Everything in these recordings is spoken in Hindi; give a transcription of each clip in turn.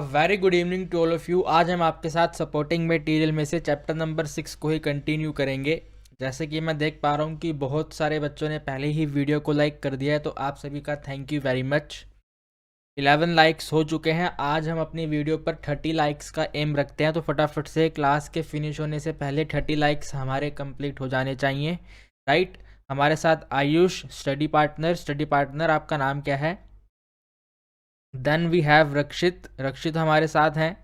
Very good evening to all of you. आज हम आपके साथ सपोर्टिंग मटेरियल में से चैप्टर नंबर 6 को ही कंटिन्यू करेंगे। जैसे कि मैं देख पा रहा हूँ कि बहुत सारे बच्चों ने पहले ही वीडियो को लाइक कर दिया है, तो आप सभी का thank you very much. 11 likes हो चुके हैं। आज हम अपनी वीडियो पर 30 लाइक्स का एम रखते हैं, तो फटाफट से क्लास के फिनिश होने से पहले 30 लाइक्स हमारे कंप्लीट हो जाने चाहिए, राइट। हमारे साथ आयुष स्टडी पार्टनर आपका नाम क्या है? देन वी हैव रक्षित हमारे साथ हैं।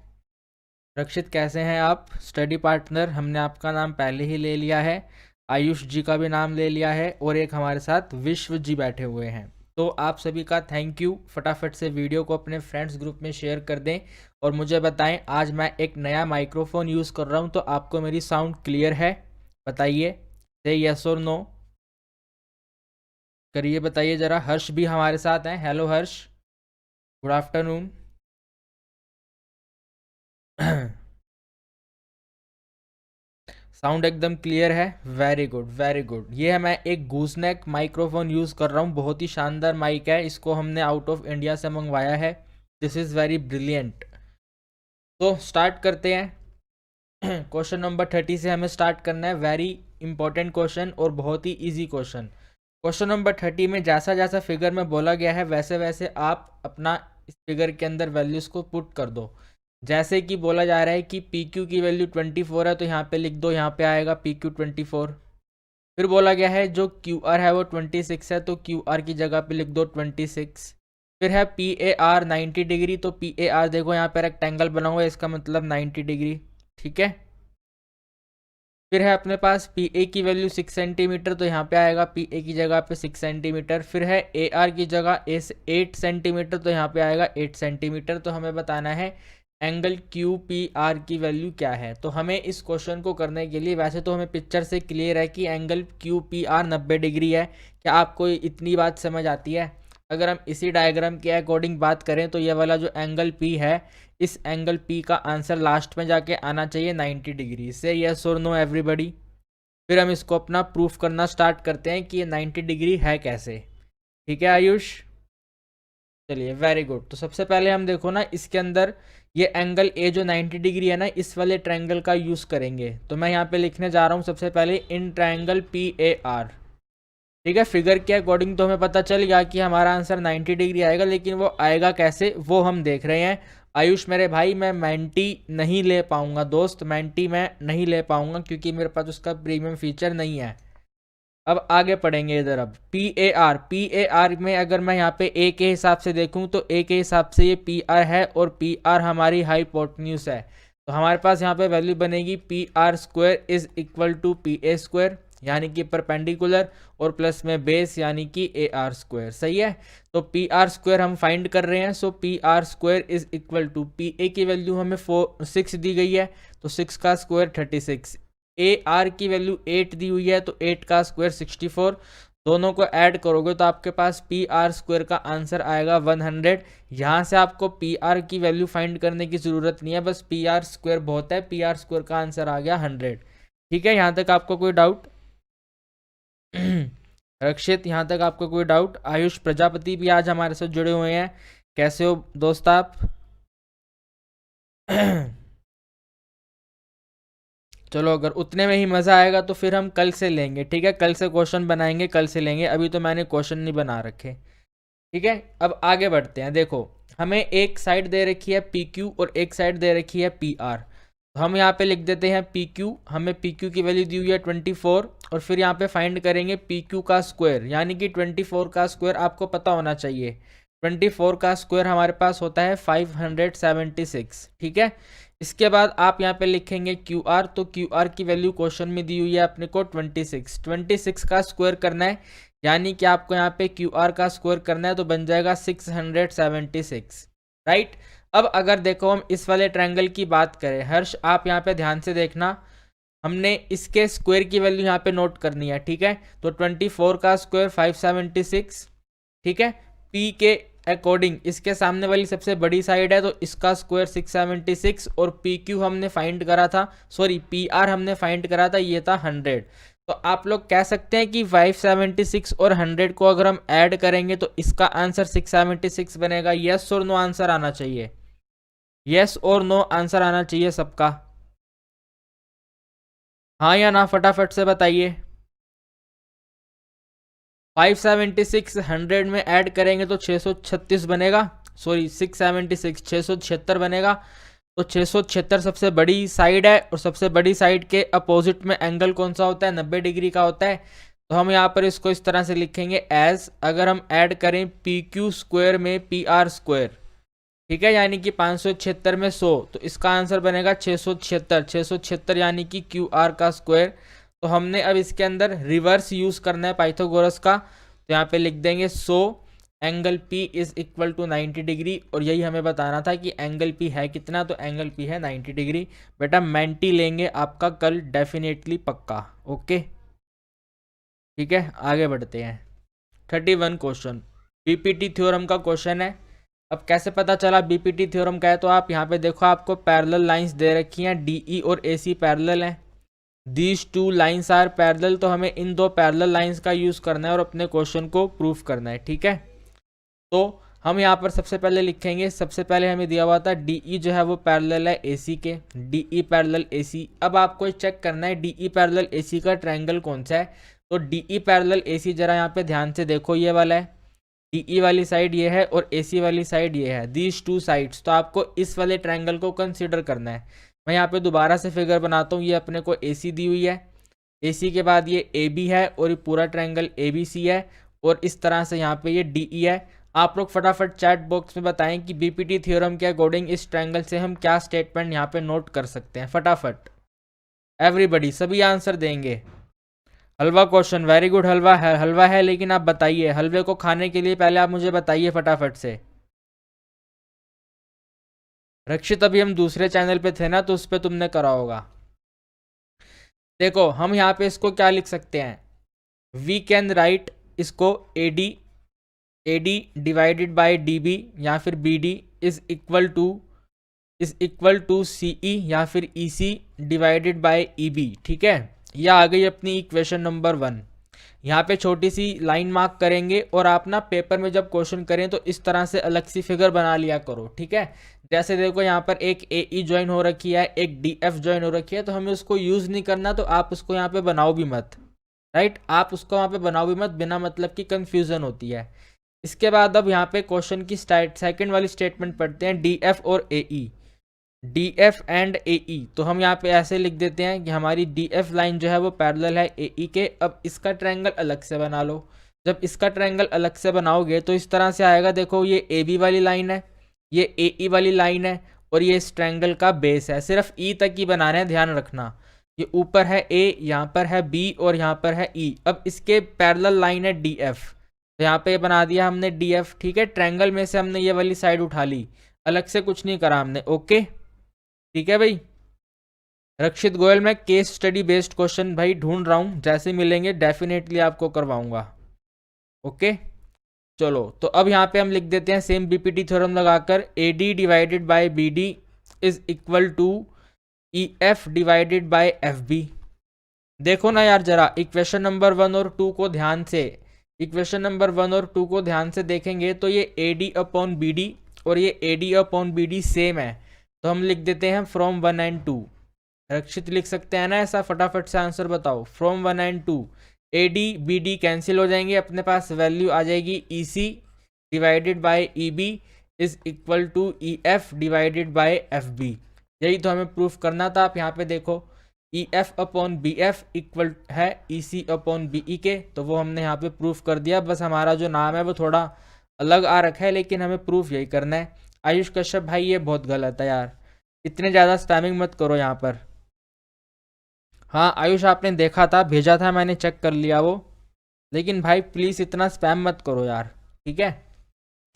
रक्षित कैसे हैं आप? स्टडी पार्टनर, हमने आपका नाम पहले ही ले लिया है। आयुष जी का भी नाम ले लिया है और एक हमारे साथ विश्व जी बैठे हुए हैं। तो आप सभी का थैंक यू। फटाफट से वीडियो को अपने फ्रेंड्स ग्रुप में शेयर कर दें और मुझे बताएं। आज मैं एक नया माइक्रोफोन यूज़ कर रहा हूं, तो आपको मेरी साउंड क्लियर है? बताइए, से यस और नो करिए, बताइए ज़रा। हर्ष भी हमारे साथ हैं। हेलो हर्ष, गुड आफ्टरनून। साउंड एकदम क्लियर है, वेरी गुड वेरी गुड। ये है, मैं एक गूसनेक माइक्रोफोन यूज़ कर रहा हूँ, बहुत ही शानदार माइक है। इसको हमने आउट ऑफ इंडिया से मंगवाया है। This is very brilliant. तो स्टार्ट करते हैं। क्वेश्चन नंबर 30 से हमें स्टार्ट करना है। वेरी इंपॉर्टेंट क्वेश्चन और बहुत ही इजी क्वेश्चन। क्वेश्चन नंबर 30 में जैसा जैसा फिगर में बोला गया है वैसे वैसे आप अपना इस फिगर के अंदर वैल्यूज़ को पुट कर दो। जैसे कि बोला जा रहा है कि पी क्यू की वैल्यू 24 है, तो यहाँ पे लिख दो, यहाँ पे आएगा पी क्यू 24। फिर बोला गया है जो क्यू आर है वो 26 है, तो क्यू आर की जगह पे लिख दो 26। फिर है पी ए आर 90 डिग्री, तो पी ए आर देखो यहाँ पे रेक्टेंगल बना हुआ है, इसका मतलब 90 डिग्री, ठीक है। फिर है अपने पास पी ए की वैल्यू 6 सेंटीमीटर, तो यहाँ पे आएगा पी ए की जगह पे 6 सेंटीमीटर। फिर है ए आर की जगह 8 सेंटीमीटर, तो यहाँ पे आएगा 8 सेंटीमीटर। तो हमें बताना है एंगल क्यू पी आर की वैल्यू क्या है। तो हमें इस क्वेश्चन को करने के लिए, वैसे तो हमें पिक्चर से क्लियर है कि angle Q P R 90 degree है। क्या आपको इतनी बात समझ आती है? अगर हम इसी डायग्राम के अकॉर्डिंग बात करें तो ये वाला जो एंगल पी है, इस एंगल पी का आंसर लास्ट में जाके आना चाहिए 90 डिग्री से। यस और नो एवरीबडी? फिर हम इसको अपना प्रूफ करना स्टार्ट करते हैं कि ये 90 डिग्री है कैसे। ठीक है आयुष, चलिए वेरी गुड। तो सबसे पहले हम देखो ना, इसके अंदर ये एंगल ए जो 90 डिग्री है ना, इस वाले ट्रायंगल का यूज़ करेंगे। तो मैं यहाँ पे लिखने जा रहा हूँ सबसे पहले in triangle P A R, ठीक है। फिगर के अकॉर्डिंग तो हमें पता चल गया कि हमारा आंसर 90 डिग्री आएगा, लेकिन वो आएगा कैसे वो हम देख रहे हैं। आयुष मेरे भाई, मैं मैंटी नहीं ले पाऊंगा दोस्त, मैंटी मैं नहीं ले पाऊंगा क्योंकि मेरे पास उसका प्रीमियम फीचर नहीं है। अब आगे पढ़ेंगे इधर। अब पी ए आर में अगर मैं यहाँ पे ए के हिसाब से देखूँ तो ए के हिसाब से ये पी आर है और पी आर हमारी हाइपोटेन्यूज है। तो हमारे पास यहाँ पे वैल्यू बनेगी P R square is equal to P A square, यानी कि परपेंडिकुलर, और प्लस में बेस यानी कि ए आर स्क्वायर। सही है। तो पी आर स्क्वायर हम फाइंड कर रहे हैं। So P R square is equal to, P A की वैल्यू हमें 6 दी गई है, तो 6 का स्क्वायर 36। ए आर की वैल्यू 8 दी हुई है, तो 8 का स्क्वायर 64। दोनों को ऐड करोगे तो आपके पास पी आर स्क्वायर का आंसर आएगा 100। यहाँ से आपको पी आर की वैल्यू फाइंड करने की ज़रूरत नहीं है, बस पी आर स्क्वायर बहुत है। पी आर स्क्वायर का आंसर आ गया 100। ठीक है, यहाँ तक आपको कोई डाउट? रक्षित, यहाँ तक आपको कोई डाउट? आयुष प्रजापति भी आज हमारे साथ जुड़े हुए हैं। कैसे हो दोस्त आप? चलो, अगर उतने में ही मज़ा आएगा तो फिर हम कल से लेंगे, ठीक है। कल से क्वेश्चन बनाएंगे, कल से लेंगे। अभी तो मैंने क्वेश्चन नहीं बना रखे, ठीक है। अब आगे बढ़ते हैं। देखो, हमें एक साइड दे रखी है पी क्यू और एक साइड दे रखी है पी आर। तो हम यहाँ पे लिख देते हैं पी क्यू। हमें पी क्यू की वैल्यू दी हुई है 24, और फिर यहाँ पे फाइंड करेंगे पी क्यू का स्क्वायर, यानी कि 24 का स्क्वायर आपको पता होना चाहिए। 24 का स्क्वायर हमारे पास होता है 576, ठीक है। इसके बाद आप यहाँ पे लिखेंगे क्यू आर। तो क्यू आर की वैल्यू क्वेश्चन में दी हुई है अपने को 26 का स्क्वायर करना है, यानी कि आपको यहाँ पे क्यू आर का स्क्वायर करना है, तो बन जाएगा 676, राइट। अब अगर देखो हम इस वाले ट्रायंगल की बात करें, हर्ष आप यहाँ पे ध्यान से देखना, हमने इसके स्क्वायर की वैल्यू यहाँ पे नोट करनी है, ठीक है। तो 24 का स्क्वायर 576, ठीक है। पी के अकॉर्डिंग इसके सामने वाली सबसे बड़ी साइड है, तो इसका स्क्वायर 676, और पी क्यू हमने फाइंड करा था, सॉरी पी आर हमने फाइंड करा था, ये था 100। तो आप लोग कह सकते हैं कि 576 और 100 को अगर हम ऐड करेंगे तो इसका आंसर 676 बनेगा। यस और नो आंसर आना चाहिए। यस और नो आंसर आना चाहिए सबका। हाँ या ना फटाफट से बताइए। 576 100 में ऐड करेंगे तो 636 बनेगा, सॉरी 676 676 बनेगा। तो 676 सबसे बड़ी साइड है और सबसे बड़ी साइड के अपोजिट में एंगल कौन सा होता है, 90 डिग्री का होता है। तो हम यहाँ पर इसको इस तरह से लिखेंगे एज, अगर हम ऐड करें पी क्यू स्क्वायर में पी आर स्क्वायर, ठीक है, यानी कि 576 में 100, तो इसका आंसर बनेगा 676। 676 यानी कि क्यू आर का स्क्वायर। तो हमने अब इसके अंदर रिवर्स यूज करना है पाइथागोरस का, तो यहाँ पे लिख देंगे 100 angle P is equal to 90 degree, और यही हमें बताना था कि एंगल P है कितना, तो एंगल P है 90 डिग्री। बेटा मेंटी लेंगे आपका कल डेफिनेटली पक्का, ओके ठीक है। आगे बढ़ते हैं 31 क्वेश्चन, बीपीटी थ्योरम का क्वेश्चन है। अब कैसे पता चला बीपीटी थ्योरम का है, तो आप यहाँ पे देखो आपको पैरेलल लाइंस दे रखी हैं, डीई और एसी पैरेलल हैं। These two lines are parallel, तो हमें इन दो पैरेलल लाइंस का यूज करना है और अपने क्वेश्चन को प्रूफ करना है, ठीक है। तो हम यहाँ पर सबसे पहले लिखेंगे, सबसे पहले हमें दिया हुआ था डीई जो है वो पैरेलल है एसी के, डीई पैरेलल एसी। अब आपको चेक करना है डीई पैरेलल एसी का ट्रायंगल कौन सा है। तो डीई पैरेलल एसी जरा यहाँ पे ध्यान से देखो, ये वाला है, डीई वाली साइड ये है और एसी वाली साइड ये है, दीज टू साइड्स। तो आपको इस वाले ट्रायंगल को कंसीडर करना है। मैं यहाँ पे दोबारा से फिगर बनाता हूँ, ये अपने को एसी दी हुई है, एसी के बाद ये ए बी है और ये पूरा ट्रायंगल ए बी सी है, और इस तरह से यहाँ पे ये डी ई है। आप लोग फटाफट चैट बॉक्स में बताएं कि बीपीटी थ्योरम के अकॉर्डिंग इस ट्रायंगल से हम क्या स्टेटमेंट यहाँ पे नोट कर सकते हैं। फटाफट एवरीबडी सभी आंसर देंगे। हलवा क्वेश्चन, वेरी गुड, हलवा है, हलवा है, लेकिन आप बताइए हलवे को खाने के लिए पहले आप मुझे बताइए फटाफट से। रक्षित अभी हम दूसरे चैनल पे थे ना, तो उस पर तुमने करा होगा। देखो हम यहाँ पे इसको क्या लिख सकते हैं, वी कैन राइट इसको AD, AD divided by DB या फिर BD is equal to CE या फिर ईसी डिवाइडेड बाय ईबी, ठीक है। यह आ गई अपनी इक्वेशन नंबर 1। यहाँ पे छोटी सी लाइन मार्क करेंगे, और आप ना पेपर में जब क्वेश्चन करें तो इस तरह से अलग सी फिगर बना लिया करो, ठीक है। जैसे देखो यहाँ पर एक ए ई ज्वाइन हो रखी है, एक डी एफ ज्वाइन हो रखी है, तो हमें उसको यूज़ नहीं करना, तो आप उसको यहाँ पे बनाओ भी मत, राइट, आप उसको वहाँ पे बनाओ भी मत, बिना मतलब की कन्फ्यूज़न होती है। इसके बाद अब यहाँ पे क्वेश्चन की सेकंड वाली स्टेटमेंट पढ़ते हैं, डी एफ और ए ई, डी एफ एंड ए ई। तो हम यहाँ पे ऐसे लिख देते हैं कि हमारी डी एफ लाइन जो है वो पैरेलल है ए ई के। अब इसका ट्रायंगल अलग से बना लो। जब इसका ट्रायंगल अलग से बनाओगे तो इस तरह से आएगा, देखो ये ए बी वाली लाइन है, ये ए ई वाली लाइन है, और ये इस ट्रायंगल का बेस है। सिर्फ ई तक ही बनाना है, ध्यान रखना। ये ऊपर है ए, यहाँ पर है बी और यहाँ पर है ई। अब इसके पैरेलल लाइन है डी एफ, तो यहाँ पे बना दिया हमने डी एफ, ठीक है। ट्रायंगल में से हमने ये वाली साइड उठा ली, अलग से कुछ नहीं करा हमने, ओके ठीक है भाई। रक्षित गोयल, मैं केस स्टडी बेस्ड क्वेश्चन भाई ढूंढ रहा हूँ, जैसे मिलेंगे डेफिनेटली आपको करवाऊंगा, ओके। चलो तो अब यहाँ पे हम लिख देते हैं सेम बीपीटी थ्योरम लगाकर, A D divided by B D is equal to E F divided by F B. देखो ना यार जरा इक्वेशन नंबर 1 और 2 को ध्यान से, इक्वेशन नंबर 1 और 2 को ध्यान से देखेंगे तो ये A D upon B D और ये A D upon B D same है। तो हम लिख देते हैं फ्रॉम 1 एंड 2। रक्षित लिख सकते हैं ना ऐसा, फटाफट से आंसर बताओ। From 1 and 2 A D B D cancel हो जाएंगे, अपने पास वैल्यू आ जाएगी E C divided by E B is equal to E F divided by F B. यही तो हमें प्रूफ करना था। आप यहाँ पे देखो E F upon B F equal है ई सी अपॉन बी ई के, तो वो हमने यहाँ पे प्रूफ कर दिया। बस हमारा जो नाम है वो थोड़ा अलग आ रखा है, लेकिन हमें प्रूफ यही करना है। आयुष कश्यप भाई ये बहुत गलत है यार, इतने ज़्यादा स्पैमिंग मत करो यहाँ पर। हाँ आयुष आपने देखा था, भेजा था मैंने, चेक कर लिया वो, लेकिन भाई प्लीज़ इतना स्पैम मत करो यार, ठीक है।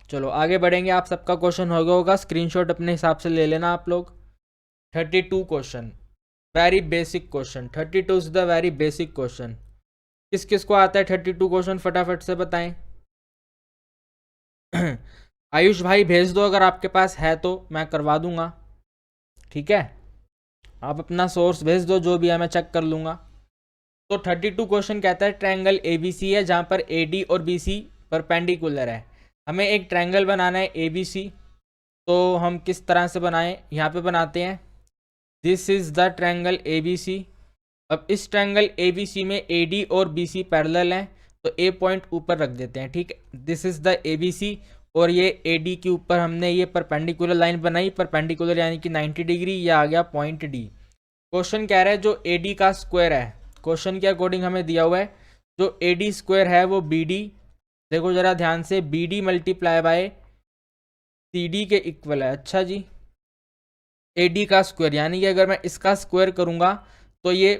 चलो आगे बढ़ेंगे। आप सबका क्वेश्चन हो गया होगा, स्क्रीनशॉट अपने हिसाब से ले लेना आप लोग। 32 question, very basic question. 32 is the very basic question. किस किस को आता है 32 क्वेश्चन, फटाफट से बताएं। आयुष भाई भेज दो, अगर आपके पास है तो मैं करवा दूंगा, ठीक है। आप अपना सोर्स भेज दो, जो भी है मैं चेक कर लूँगा। तो 32 क्वेश्चन कहता है ट्रायंगल ए बी सी है, जहाँ पर ए डी और बी सी परपेंडिकुलर है। हमें एक ट्रायंगल बनाना है ए बी सी, तो हम किस तरह से बनाएं, यहाँ पे बनाते हैं this is the triangle ABC। अब इस ट्रायंगल ABC में AD और BC पैरेलल हैं, तो A पॉइंट ऊपर रख देते हैं, ठीक है। दिस इज द ABC और ये AD के ऊपर हमने ये परपेंडिकुलर लाइन बनाई, परपेंडिकुलर यानी कि 90 डिग्री, ये आ गया पॉइंट D। क्वेश्चन कह रहा है जो AD का स्क्वायर है, क्वेश्चन के अकॉर्डिंग हमें दिया हुआ है जो AD स्क्वायर है वो BD, देखो जरा ध्यान से, BD मल्टीप्लाई बाय CD के इक्वल है। अच्छा जी, AD का स्क्वायर यानी कि अगर मैं इसका स्क्वायर करूंगा तो ये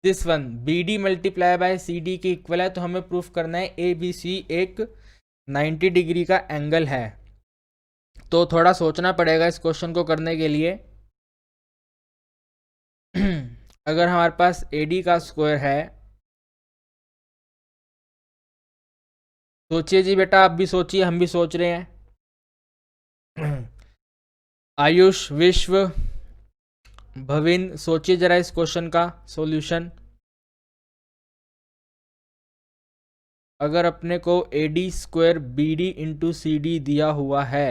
this one BD multiply by CD के इक्वल है, तो हमें प्रूफ करना है ABC एक 90 डिग्री का एंगल है। तो थोड़ा सोचना पड़ेगा इस क्वेश्चन को करने के लिए। अगर हमारे पास AD का स्क्वायर है, सोचिए जी बेटा, आप भी सोचिए, हम भी सोच रहे हैं। आयुष, विश्व, भविन, सोचिए जरा इस क्वेश्चन का सॉल्यूशन। अगर अपने को AD square BD into CD दिया हुआ है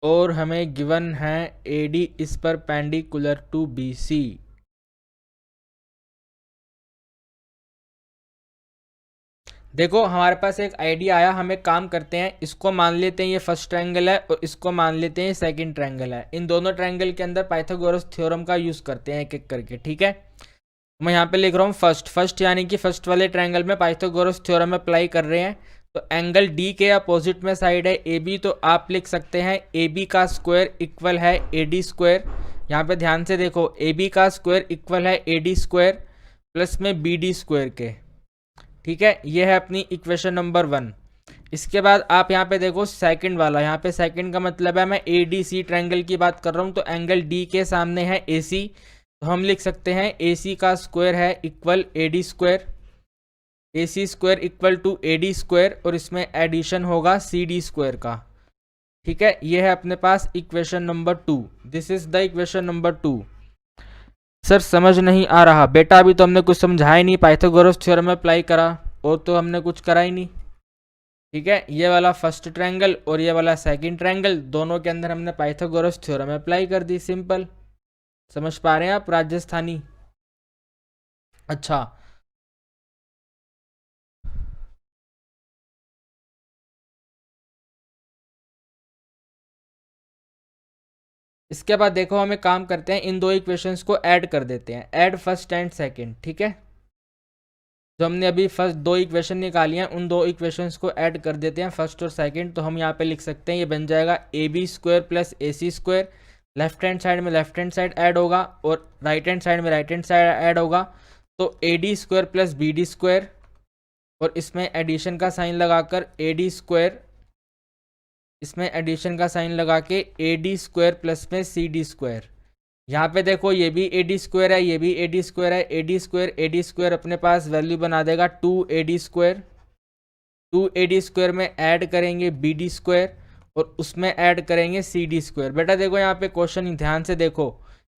और हमें गिवन है AD इस परपेंडिकुलर टू BC, देखो हमारे पास एक आइडिया आया, हम एक काम करते हैं, इसको मान लेते हैं ये फर्स्ट ट्रायंगल है और इसको मान लेते हैं सेकंड ट्रायंगल है। इन दोनों ट्रायंगल के अंदर पाइथागोरस थ्योरम का यूज करते हैं एक एक करके, ठीक है। मैं यहाँ पे लिख रहा हूँ फर्स्ट यानी कि फर्स्ट वाले ट्रायंगल में पाइथागोरस थ्योरम अप्लाई कर रहे हैं। तो एंगल D के अपोजिट में साइड है AB, तो आप लिख सकते हैं AB का स्क्वायर इक्वल है AD स्क्वायर। यहाँ पे ध्यान से देखो, AB का स्क्वायर इक्वल है AD स्क्वायर प्लस में BD स्क्वायर के, ठीक है। ये है अपनी इक्वेशन नंबर 1। इसके बाद आप यहाँ पे देखो सेकंड वाला, यहाँ पे सेकंड का मतलब है मैं ADC ट्रायंगल की बात कर रहा हूँ, तो एंगल D के सामने है AC, तो हम लिख सकते हैं AC का स्क्वायर है equal AD square, AC square equal to AD square और इसमें एडिशन होगा CD स्क्वायर का, ठीक है। ये है अपने पास equation number 2। This is the equation number 2। Sir समझ नहीं आ रहा बेटा, अभी तो हमने कुछ समझाया ही नहीं, पाइथागोरस थ्योरम अप्लाई करा और तो हमने कुछ करा ही नहीं, ठीक है। ये वाला फर्स्ट ट्रायंगल और ये वाला सेकंड ट्रायंगल, दोनों के अंदर हमने पाइथागोरस थ्योरम अप्लाई कर दी, सिंपल। समझ पा रहे हैं आप राजस्थानी? अच्छा, इसके बाद देखो हम एक काम करते हैं, इन दो इक्वेशंस को ऐड कर देते हैं, ऐड फर्स्ट एंड सेकंड, ठीक है। जो हमने अभी फर्स्ट दो इक्वेशन निकाली हैं उन दो इक्वेशंस को ऐड कर देते हैं, फर्स्ट और सेकंड। तो हम यहाँ पे लिख सकते हैं ये बन जाएगा AB square plus AC square, left hand side में लेफ्ट हैंड साइड ऐड होगा और राइट हैंड साइड में राइट हैंड साइड ऐड होगा, तो AD square plus BD square और इसमें एडिशन का साइन लगाकर AD स्क्वायर, इसमें एडिशन का साइन लगा के AD स्क्वायर प्लस में CD स्क्वायर। यहाँ पे देखो ये भी AD स्क्वायर है, ये भी AD स्क्वायर है, AD स्क्वायर अपने पास वैल्यू बना देगा 2AD स्क्वायर, 2AD स्क्वायर में ऐड करेंगे BD स्क्वायर और उसमें ऐड करेंगे CD स्क्वायर। बेटा देखो यहाँ पे क्वेश्चन ध्यान से देखो,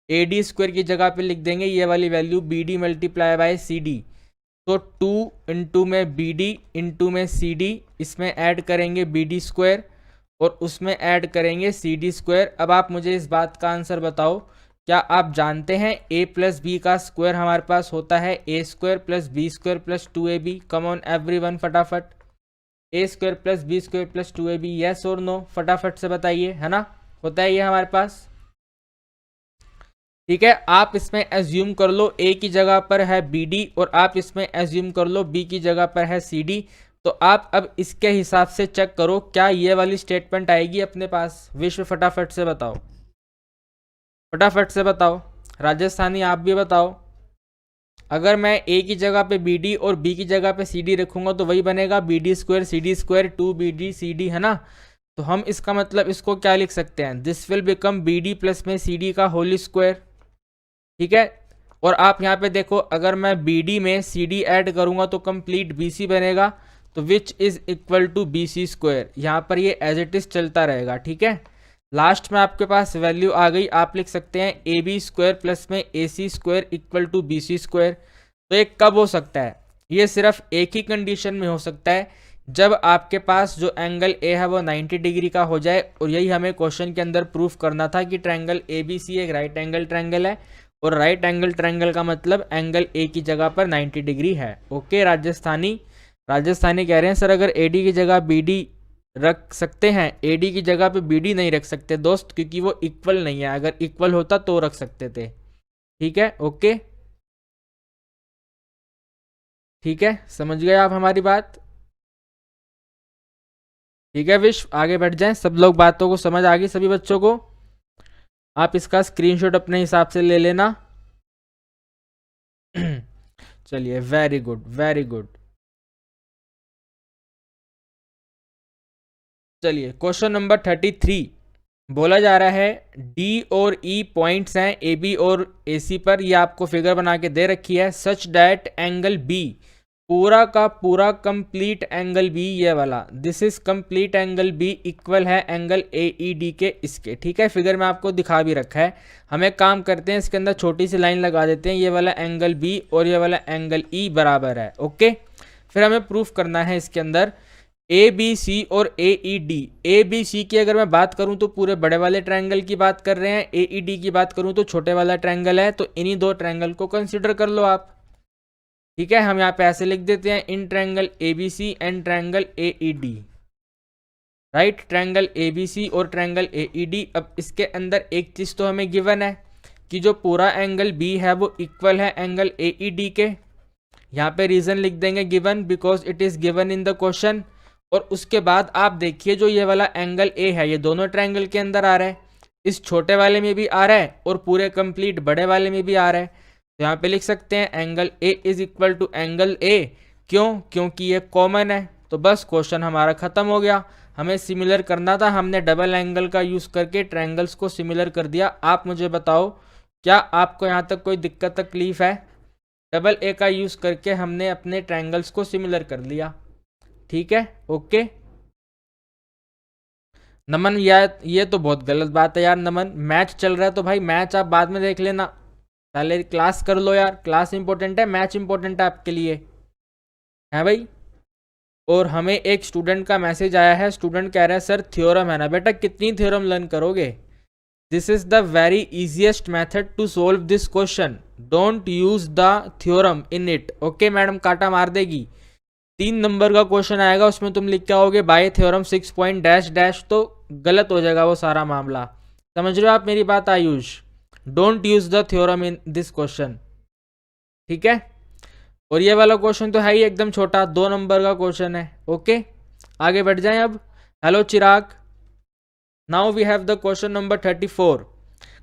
AD स्क्वायर की जगह पे लिख देंगे ये वाली value BD multiply by CD, तो 2 इंटू में BD इंटू में CD, इसमें ऐड करेंगे BD स्क्वायर और उसमें ऐड करेंगे CD स्क्वायर। अब आप मुझे इस बात का आंसर बताओ, क्या आप जानते हैं A प्लस बी का स्क्वायर हमारे पास होता है A square plus B square plus 2AB? Come on everyone फटाफट, A square plus B square plus 2AB, yes और नो, फटाफट से बताइए, है ना, होता है ये हमारे पास, ठीक है। आप इसमें एज्यूम कर लो A की जगह पर है BD और आप इसमें एज्यूम कर लो B की जगह पर है CD। तो आप अब इसके हिसाब से चेक करो क्या ये वाली स्टेटमेंट आएगी अपने पास। विश्व फटाफट से बताओ, फटाफट से बताओ, राजस्थानी आप भी बताओ। अगर मैं A की जगह पे BD और B की जगह पे CD रखूंगा तो वही बनेगा BD square CD square 2BD CD, है ना। तो हम इसका मतलब इसको क्या लिख सकते हैं, this will become BD plus में CD का होल स्क्वायर, ठीक है। और आप यहाँ पे देखो अगर मैं BD में CD ऐड करूंगा तो कंप्लीट BC बनेगा, तो which is equal to BC square. यहाँ पर ये एज इट इज चलता रहेगा, ठीक है। लास्ट में आपके पास वैल्यू आ गई, आप लिख सकते हैं AB स्क्वायर प्लस में AC square equal to BC square. तो ये कब हो सकता है, ये सिर्फ एक ही कंडीशन में हो सकता है, जब आपके पास जो एंगल ए है वो 90 डिग्री का हो जाए, और यही हमें क्वेश्चन के अंदर प्रूफ करना था कि ट्रायंगल ए बी सी एक राइट एंगल ट्रायंगल है, और राइट एंगल ट्रायंगल का मतलब एंगल ए की जगह पर 90 डिग्री है। ओके राजस्थानी कह रहे हैं सर अगर ए डी की जगह बी डी रख सकते हैं, ए डी की जगह पे बी डी नहीं रख सकते दोस्त, क्योंकि वो इक्वल नहीं है, अगर इक्वल होता तो रख सकते थे। ठीक है, ओके, ठीक है, समझ गए आप हमारी बात? ठीक है विश्व, आगे बढ़ जाएं, सब लोग बातों को समझ आ गई सभी बच्चों को? आप इसका स्क्रीनशॉट अपने हिसाब से ले लेना। चलिए, वेरी गुड वेरी गुड। चलिए क्वेश्चन नंबर 33 बोला जा रहा है डी और ई पॉइंट्स हैं ए बी और ए सी पर, ये आपको फिगर बना के दे रखी है, सच डैट एंगल बी, पूरा का पूरा कंप्लीट एंगल बी ये वाला, this is complete angle B equal है एंगल ए ई डी के इसके। ठीक है, फिगर में आपको दिखा भी रखा है। हमें काम करते हैं, इसके अंदर छोटी सी लाइन लगा देते हैं, ये वाला एंगल बी और ये वाला एंगल ई बराबर है। ओके, फिर हमें प्रूफ करना है इसके अंदर ए बी सी और ए ई डी। ए बी सी की अगर मैं बात करूं तो पूरे बड़े वाले ट्रायंगल की बात कर रहे हैं, ए ई डी की बात करूं तो छोटे वाला ट्रायंगल है, तो इन्हीं दो ट्रायंगल को कंसिडर कर लो आप। ठीक है, हम यहाँ पे ऐसे लिख देते हैं in triangle A B C and triangle A E D, right, triangle A B C और ट्रायंगल ए ई डी। अब इसके अंदर एक चीज़ तो हमें गिवन है कि जो पूरा एंगल बी है वो इक्वल है एंगल ए ई डी के। यहाँ पे रीजन लिख देंगे given, because it is given in the question. और उसके बाद आप देखिए जो ये वाला एंगल ए है ये दोनों ट्रायंगल के अंदर आ रहा है, इस छोटे वाले में भी आ रहा है और पूरे कंप्लीट बड़े वाले में भी आ रहा है। तो यहाँ पे लिख सकते हैं angle A is equal to angle A, क्यों? क्योंकि ये कॉमन है। तो बस क्वेश्चन हमारा खत्म हो गया। हमें सिमिलर करना था, हमने डबल एंगल का यूज करके ट्रायंगल्स को सिमिलर कर दिया। आप मुझे बताओ क्या आपको यहाँ तक कोई दिक्कत तकलीफ है? डबल ए का यूज करके हमने अपने ट्रायंगल्स को सिमिलर कर लिया। ठीक है, ओके। नमन यार ये तो बहुत गलत बात है यार, नमन मैच चल रहा है तो भाई मैच आप बाद में देख लेना, पहले क्लास कर लो यार, क्लास इंपॉर्टेंट है, मैच इंपॉर्टेंट है आपके लिए, है भाई। और हमें एक स्टूडेंट का मैसेज आया है, स्टूडेंट कह रहा है सर थ्योरम है ना, बेटा कितनी थ्योरम लर्न करोगे? This is the very easiest method to solve this question, don't use the theorem in it. Okay madam काटा मार देगी। 3 नंबर का क्वेश्चन आएगा, उसमें तुम लिख के आओगे bye theorem 6 point dash dash, तो गलत हो जाएगा वो सारा मामला। समझ रहे हो आप मेरी बात Ayush? Don't use the theorem in this question. ठीक है, और ये वाला क्वेश्चन तो है ही एकदम छोटा, 2 नंबर का क्वेश्चन है। ओके, आगे बढ़ जाएं अब। Hello Chirag, now we have the question number 34।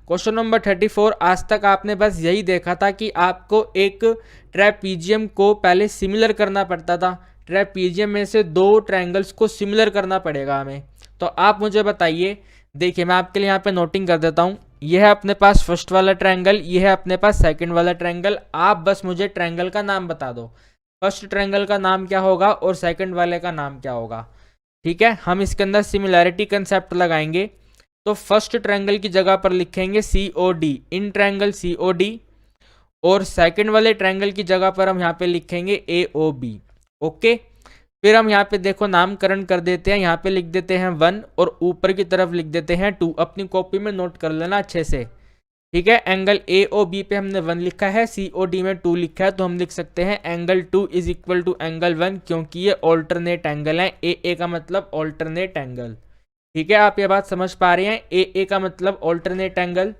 Question number 34, आज तक आपने बस यही देखा था कि आपको एक ट्रेपीजियम को पहले सिमिलर करना पड़ता था, ट्रेपीजियम में से 2 ट्रायंगल्स को सिमिलर करना पड़ेगा हमें। तो आप मुझे बताइए, देखिए मैं आपके लिए यहाँ पे नोटिंग कर देता हूँ, यह है अपने पास फर्स्ट वाला ट्रायंगल, यह है अपने पास सेकंड वाला ट्रायंगल। आप बस मुझे ट्रायंगल का नाम बता दो, फर्स्ट ट्रायंगल का नाम क्या होगा और सेकंड वाले का नाम क्या होगा। ठीक है, हम इसके अंदर सिमिलैरिटी कंसेप्ट लगाएंगे। तो फर्स्ट ट्रायंगल की जगह पर लिखेंगे C O D, in triangle C O D, और सेकंड वाले ट्रायंगल की जगह पर हम यहाँ पे लिखेंगे ए ओ बी। ओके, फिर हम यहाँ पे देखो नामकरण कर देते हैं, यहाँ पे लिख देते हैं 1 और ऊपर की तरफ लिख देते हैं 2। अपनी कॉपी में नोट कर लेना अच्छे से। ठीक है, एंगल ए ओ बी पे हमने 1 लिखा है, सी ओ डी में 2 लिखा है, तो हम लिख सकते हैं angle 2 is equal to angle 1, क्योंकि ये ऑल्टरनेट एंगल है। ए का मतलब ऑल्टरनेट एंगल। ठीक है, आप ये बात समझ पा रहे हैं, ए का मतलब ऑल्टरनेट एंगल।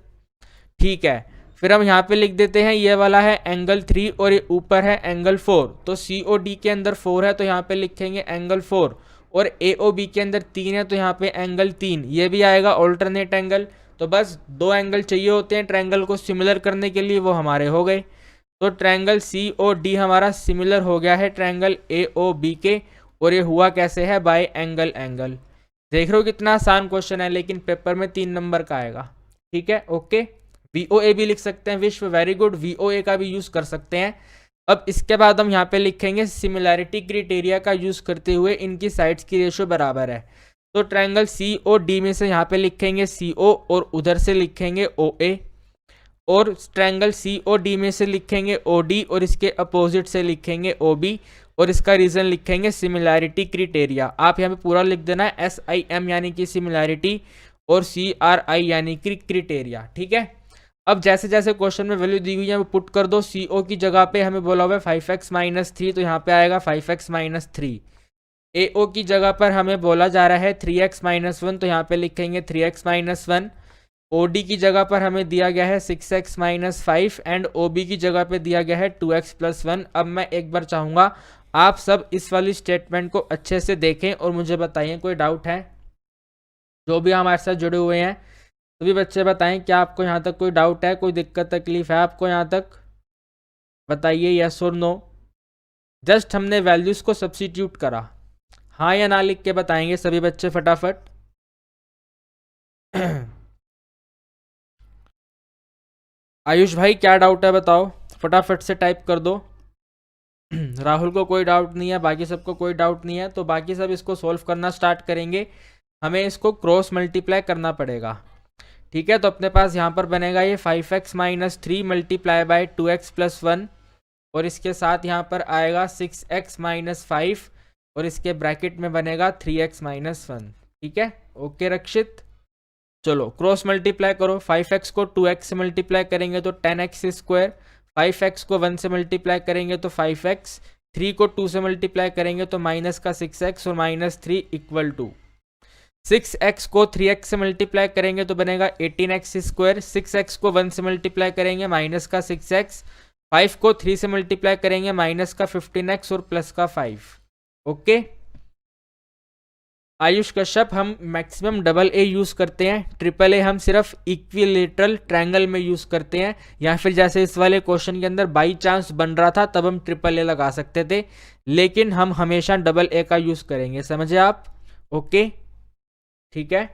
ठीक है, फिर हम यहाँ पे लिख देते हैं ये वाला है एंगल 3 और ये ऊपर है एंगल 4, तो सी ओ डी के अंदर 4 है तो यहाँ पे लिखेंगे एंगल 4, और ए ओ बी के अंदर 3 है तो यहाँ पे एंगल 3, ये भी आएगा ऑल्टरनेट एंगल। तो बस 2 एंगल चाहिए होते हैं ट्रायंगल को सिमिलर करने के लिए, वो हमारे हो गए। तो ट्रायंगल सी ओ डी हमारा सिमिलर हो गया है ट्रायंगल ए ओ बी के, और ये हुआ कैसे है? Bye angle angle. देख रहे हो कितना आसान क्वेश्चन है, लेकिन पेपर में 3 नंबर का आएगा। ठीक है, ओके। VOA भी लिख सकते हैं विश्व, वेरी गुड, VOA का भी यूज कर सकते हैं। अब इसके बाद हम यहाँ पे लिखेंगे सिमिलैरिटी क्राइटेरिया का यूज करते हुए इनकी साइड्स की रेशियो बराबर है। तो ट्रायंगल COD में से यहाँ पे लिखेंगे CO और उधर से लिखेंगे OA, और ट्रायंगल COD में से लिखेंगे OD और इसके अपोजिट से लिखेंगे OB और इसका रीजन लिखेंगे सिमिलैरिटी क्राइटेरिया। आप यहाँ पे पूरा लिख देना है SIM यानी कि सिमिलैरिटी और CRI यानी कि क्राइटेरिया। ठीक है, अब जैसे जैसे क्वेश्चन में वैल्यू दी हुई है वो पुट कर दो। CO की जगह पे हमें बोला हुआ है 5x - 3 तो यहाँ पे आएगा 5x - 3। AO की जगह पर हमें बोला जा रहा है 3x - 1 तो यहाँ पे लिखेंगे 3x - 1। OD की जगह पर हमें दिया गया है 6x - 5 एंड OB की जगह पे दिया गया है 2x + 1। अब मैं एक बार चाहूँगा आप सब इस वाली स्टेटमेंट को अच्छे से देखें और मुझे बताइए कोई डाउट है। जो भी हमारे साथ जुड़े हुए हैं सभी बच्चे बताएं क्या आपको यहाँ तक कोई डाउट है, कोई दिक्कत तकलीफ है आपको यहाँ तक, बताइए यस और नो। जस्ट हमने वैल्यूज को सब्स्टिट्यूट करा, हाँ या ना लिख के बताएंगे सभी बच्चे फटाफट। आयुष भाई क्या डाउट है बताओ, फटाफट से टाइप कर दो। राहुल को कोई डाउट नहीं है, बाकी सबको कोई डाउट नहीं है, तो बाकी सब इसको सोल्व करना स्टार्ट करेंगे। हमें इसको क्रॉस मल्टीप्लाई करना पड़ेगा। ठीक है, तो अपने पास यहाँ पर बनेगा ये 5x - 3 मल्टीप्लाई बाय 2x + 1 और इसके साथ यहाँ पर आएगा 6x - 5 और इसके ब्रैकेट में बनेगा 3x - 1। ठीक है, ओके रक्षित। चलो क्रॉस मल्टीप्लाई करो, 5x को 2x से मल्टीप्लाई करेंगे तो 10x², 5x को 1 से मल्टीप्लाई करेंगे तो 5x, 3 को 2 से मल्टीप्लाई करेंगे तो माइनस का 6x और -3 = 6x को 3x से मल्टीप्लाई करेंगे तो बनेगा 18x², 6x को 1 से मल्टीप्लाई करेंगे माइनस का 6x, 5 को 3 से मल्टीप्लाई करेंगे माइनस का 15x और प्लस का 5। ओके आयुष कश्यप, हम मैक्सिमम AA यूज करते हैं, AAA हम सिर्फ इक्विलेटरल ट्रायंगल में यूज करते हैं, या फिर जैसे इस वाले क्वेश्चन के अंदर बाई चांस बन रहा था तब हम AAA लगा सकते थे, लेकिन हम हमेशा AA का यूज करेंगे, समझे आप। ओके ठीक है,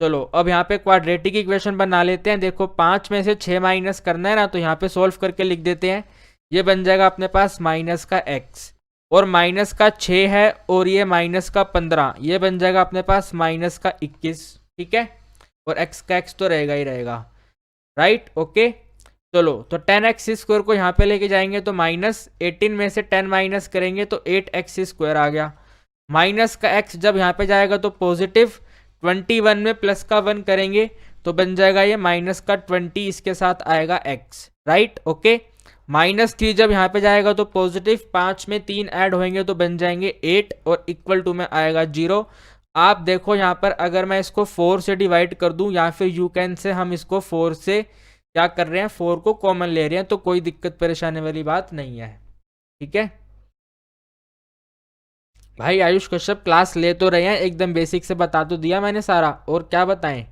चलो अब यहाँ पे क्वाड्रेटिक इक्वेशन बना लेते हैं। देखो 5 में से 6 माइनस करना है ना, तो यहाँ पे सोल्व करके लिख देते हैं। ये बन जाएगा अपने पास माइनस का x और माइनस का 6 है और ये माइनस का 15, ये बन जाएगा अपने पास माइनस का 21। ठीक है, और x का x तो रहेगा ही रहेगा, राइट। ओके चलो तो 10x² को यहाँ पे लेके जाएंगे तो -18 में से 10 माइनस करेंगे तो 8x² आ गया। माइनस का x जब यहाँ पे जाएगा तो पॉजिटिव, 21 में प्लस का 1 करेंगे तो बन जाएगा ये माइनस का 20, इसके साथ आएगा x, राइट। ओके -3 जब यहाँ पे जाएगा तो पॉजिटिव, 5 में 3 ऐड होंगे तो बन जाएंगे 8 और = में आएगा 0। आप देखो यहाँ पर अगर मैं इसको 4 से डिवाइड कर दूं या फिर यू कैन से हम इसको 4 से क्या कर रहे हैं, 4 को कॉमन ले रहे हैं, तो कोई दिक्कत परेशानी वाली बात नहीं है। ठीक है भाई आयुष कश्यप, क्लास ले तो रहे हैं, एकदम बेसिक से बता तो दिया मैंने सारा, और क्या बताएं।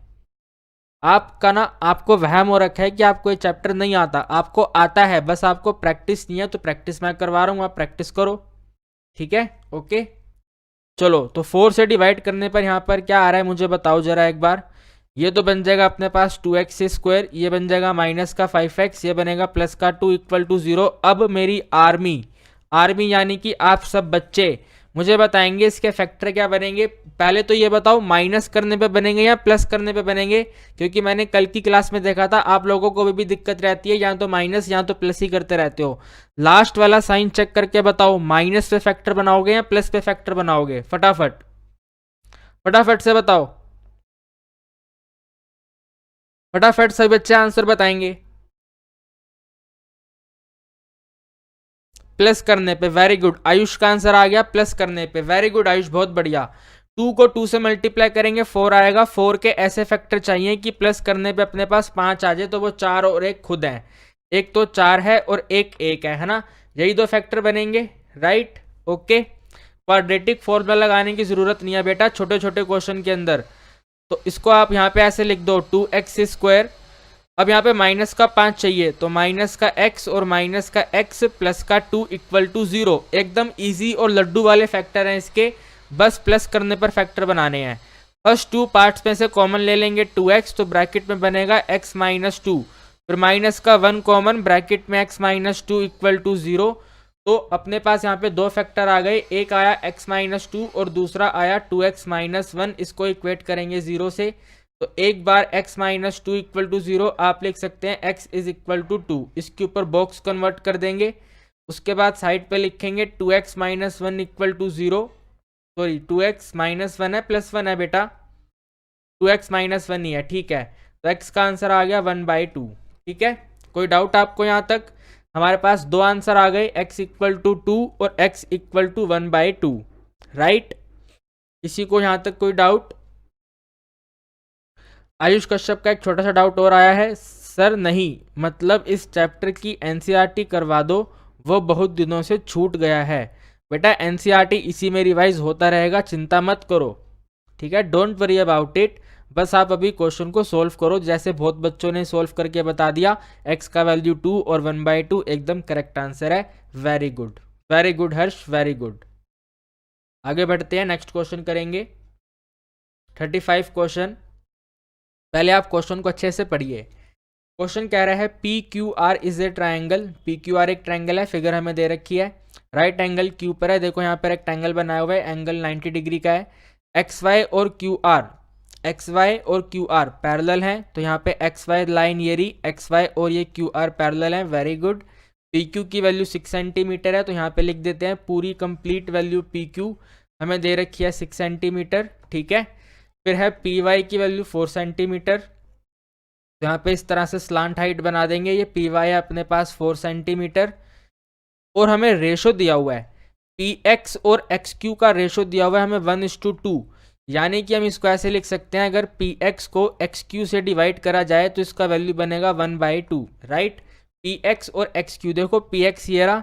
आपका ना आपको वहम हो रखा है कि आपको ये चैप्टर नहीं आता, आपको आता है, बस आपको प्रैक्टिस नहीं है, तो प्रैक्टिस मैं करवा रहा हूँ, आप प्रैक्टिस करो। ठीक है ओके चलो, तो 4 से डिवाइड करने पर यहाँ पर क्या आ रहा है मुझे बताओ जरा एक बार। ये तो बन जाएगा अपने पास 2x², ये बन जाएगा माइनस का 5x, ये बनेगा प्लस का 2 = 0। अब मेरी आर्मी यानी कि आप सब बच्चे मुझे बताएंगे इसके फैक्टर क्या बनेंगे। पहले तो ये बताओ माइनस करने पे बनेंगे या प्लस करने पे बनेंगे, क्योंकि मैंने कल की क्लास में देखा था आप लोगों को भी दिक्कत रहती है, या तो माइनस या तो प्लस ही करते रहते हो। लास्ट वाला साइन चेक करके बताओ, माइनस पे फैक्टर बनाओगे या प्लस पे फैक्टर बनाओगे, फटाफट फटाफट से बताओ, फटाफट सभी बच्चे आंसर बताएंगे। प्लस करने पे, वेरी गुड, आयुष का आंसर आ गया प्लस करने पे, वेरी गुड आयुष, बहुत बढ़िया। 2 को 2 से मल्टीप्लाई करेंगे 4 आएगा। 4 के ऐसे फैक्टर चाहिए कि प्लस करने पे अपने पास 5 आ जाए, तो वो 4 और 1 खुद है, एक तो 4 है और एक 1 है ना, यही 2 फैक्टर बनेंगे, राइट। ओके क्वाड्रेटिक फॉर्मूला लगाने की जरूरत नहीं है बेटा छोटे छोटे क्वेश्चन के अंदर, तो इसको आप यहाँ पे ऐसे लिख दो 2x²। अब यहाँ पे माइनस का 5 चाहिए, तो माइनस का x और माइनस का x प्लस का 2 = 0। एकदम इजी और लड्डू वाले फैक्टर हैं इसके, बस प्लस करने पर फैक्टर बनाने हैं। फर्स्ट 2 पार्ट्स में से कॉमन ले लेंगे 2x, तो ब्रैकेट में बनेगा x - 2, फिर माइनस का 1 कॉमन, ब्रैकेट में x - 2 = 0। तो अपने पास यहाँ पे 2 फैक्टर आ गए, एक आया x - 2 और दूसरा आया 2x - 1, इसको इक्वेट करेंगे 0 से। तो एक बार x minus two equal to 0 आप लिख सकते हैं x इज इक्वल टू 2, इसके ऊपर बॉक्स कन्वर्ट कर देंगे। उसके बाद साइड पे लिखेंगे 2x minus one equal to 0, sorry 2x minus one है प्लस वन है बेटा, 2x माइनस वन ही है, ठीक है। तो x का आंसर आ गया 1/2, ठीक है। कोई डाउट आपको यहाँ तक? हमारे पास दो आंसर आ गए, x इक्वल टू 2 और x इक्वल टू 1/2, राइट। किसी को यहाँ तक कोई डाउट? आयुष कश्यप का एक छोटा सा डाउट और आया है, सर नहीं मतलब इस चैप्टर की एनसीईआरटी करवा दो, वो बहुत दिनों से छूट गया है। बेटा एनसीईआरटी इसी में रिवाइज होता रहेगा, चिंता मत करो, ठीक है, डोंट वरी अबाउट इट। बस आप अभी क्वेश्चन को सोल्व करो, जैसे बहुत बच्चों ने सोल्व करके बता दिया। x का वैल्यू 2 और 1/2 एकदम करेक्ट आंसर है। वेरी गुड हर्ष, वेरी गुड। आगे बढ़ते हैं, नेक्स्ट क्वेश्चन करेंगे 35 क्वेश्चन। पहले आप क्वेश्चन को अच्छे से पढ़िए। क्वेश्चन कह रहा है P Q R is a triangle. P Q R एक ट्राइंगल है, फिगर हमें दे रखी है, राइट एंगल क्यू पर है। देखो यहाँ पर एक ट्राइंगल बनाया हुआ है, एंगल 90 डिग्री का है। एक्स वाई और क्यू आर पैरेलल हैं, तो यहाँ पे एक्स वाई लाइन ये रही, एक्स वाई और ये क्यू आर पैरेलल हैं, वेरी गुड। पी क्यू की वैल्यू 6 सेंटीमीटर है, तो यहाँ पे लिख देते हैं पूरी कंप्लीट वैल्यू पी क्यू हमें दे रखी है 6 सेंटीमीटर, ठीक है। फिर है पी वाई की वैल्यू 4 सेंटीमीटर, तो यहाँ पे इस तरह से स्लांट हाइट बना देंगे, ये पी वाई है अपने पास 4 सेंटीमीटर। और हमें रेशो दिया हुआ है, पी एक्स और एक्स क्यू का रेशो दिया हुआ है हमें 1:2, यानी कि हम इसको ऐसे लिख सकते हैं, अगर पी एक्स को एक्स क्यू से डिवाइड करा जाए तो इसका वैल्यू बनेगा 1/2, राइट। पी एक्स और एक्स क्यू, देखो पी एक्स ये रहा